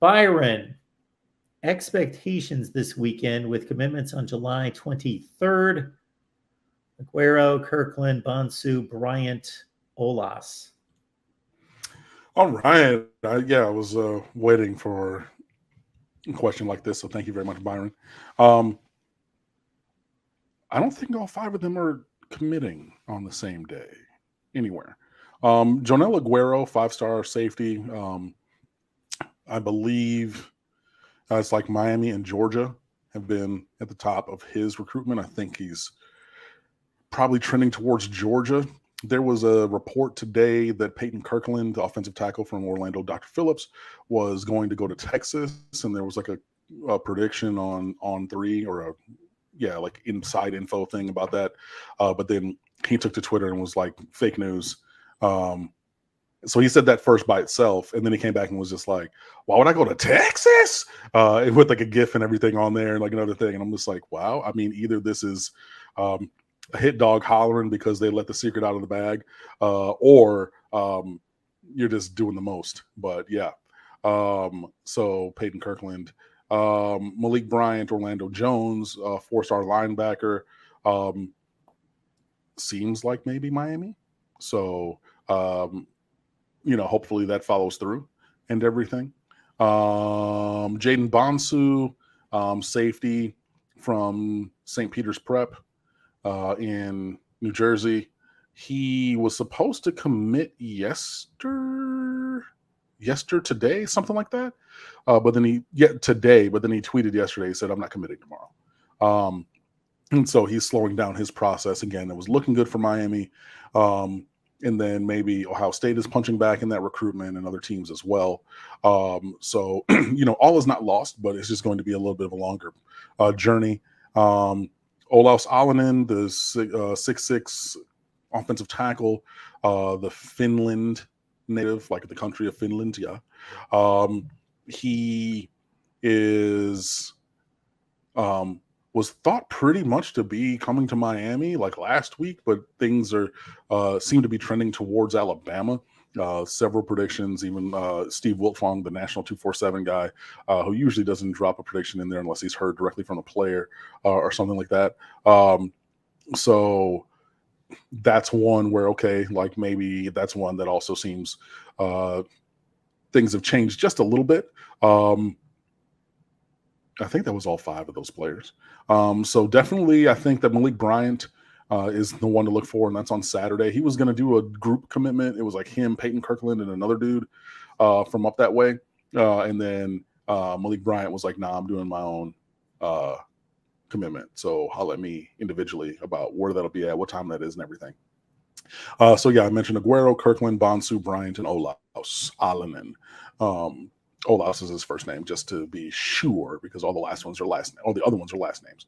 Byron, expectations this weekend with commitments on July 23rd. Aguero, Kirkland, Bonsu, Bryant, Olas. All right. I was waiting for a question like this, so thank you very much, Byron. I don't think all five of them are committing on the same day anywhere. Jonel Aguero, 5-star safety. I believe it's like Miami and Georgia have been at the top of his recruitment. I think he's probably trending towards Georgia. There was a report today that Peyton Kirkland, the offensive tackle from Orlando, Dr. Phillips, was going to go to Texas, and there was like a prediction on three or like inside info thing about that. But then he took to Twitter and was like, fake news. So he said that first by itself, and then he came back and was just like, why would I go to Texas? With like a GIF and everything on there and like another thing. And I'm just like, wow. I mean, either this is a hit dog hollering because they let the secret out of the bag, or you're just doing the most. But yeah. So Peyton Kirkland, Malik Bryant, Orlando Jones, 4-star linebacker, seems like maybe Miami. So, hopefully that follows through and everything. Jaden Bonsu, safety from St. Peter's Prep in New Jersey. He was supposed to commit today, something like that. But then he tweeted yesterday, he said, I'm not committing tomorrow. And so he's slowing down his process again. It was looking good for Miami. And then maybe Ohio State is punching back in that recruitment and other teams as well. So, all is not lost, but it's just going to be a little bit of a longer journey. Olaus Alanen, the 6'6" offensive tackle, the Finland native, like the country of Finland. Yeah. He is was thought pretty much to be coming to Miami like last week, but things seem to be trending towards Alabama. Several predictions, even Steve Wiltfong, the National 247 guy, who usually doesn't drop a prediction in there unless he's heard directly from a player or something like that. So that's one where, okay, like maybe that's one that also seems things have changed just a little bit. I think that was all five of those players. So definitely, I think that Malik Bryant is the one to look for, and that's on Saturday. He was going to do a group commitment. It was like him, Peyton Kirkland, and another dude from up that way. And then Malik Bryant was like, nah, I'm doing my own commitment. So holler at me individually about where that'll be at, what time that is, and everything. So yeah, I mentioned Aguero, Kirkland, Bonsu, Bryant, and Olaus Alanen. Olaus is his first name, just to be sure, because all the last ones are last name. All the other ones are last names.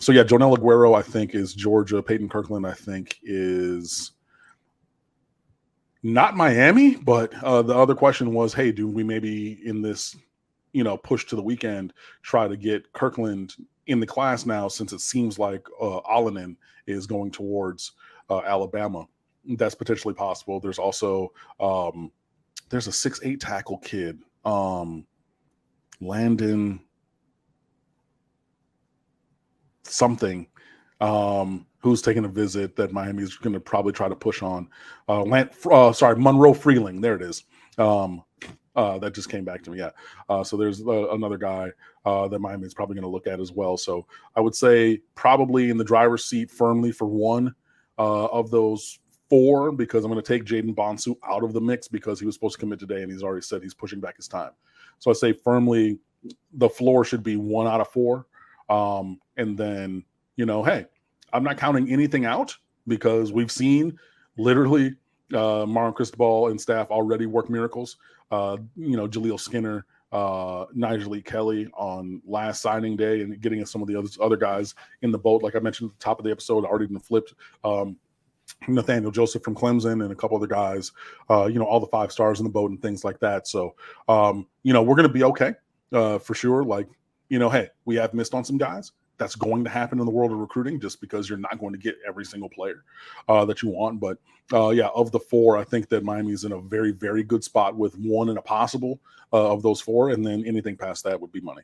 So yeah, Jonel Aguero, I think, is Georgia. Peyton Kirkland, I think, is not Miami. But the other question was, hey, do we maybe in this, push to the weekend, try to get Kirkland in the class now, since it seems like Alanen is going towards Alabama? That's potentially possible. There's also there's a 6'8" tackle kid, Landon something, who's taking a visit that Miami's going to probably try to push on. Monroe Freeling. There it is. That just came back to me. Yeah. So there's another guy that Miami's probably going to look at as well. So I would say probably in the driver's seat firmly for one of those four, because I'm going to take Jaden Bonsu out of the mix because he was supposed to commit today and he's already said he's pushing back his time. So I say firmly the floor should be 1 out of 4. And then, hey, I'm not counting anything out because we've seen literally Marlon Cristobal and staff already work miracles. Jaleel Skinner, Nigel Lee Kelly on last signing day and getting some of the other guys in the boat. Like I mentioned at the top of the episode, already been flipped. Nathaniel Joseph from Clemson and a couple other guys, all the 5 stars in the boat and things like that. So, we're going to be okay for sure. Like, hey, we have missed on some guys. that's going to happen in the world of recruiting, just because you're not going to get every single player that you want. But yeah, of the 4, I think that Miami's in a very, very good spot with 1 in a possible of those 4, and then anything past that would be money.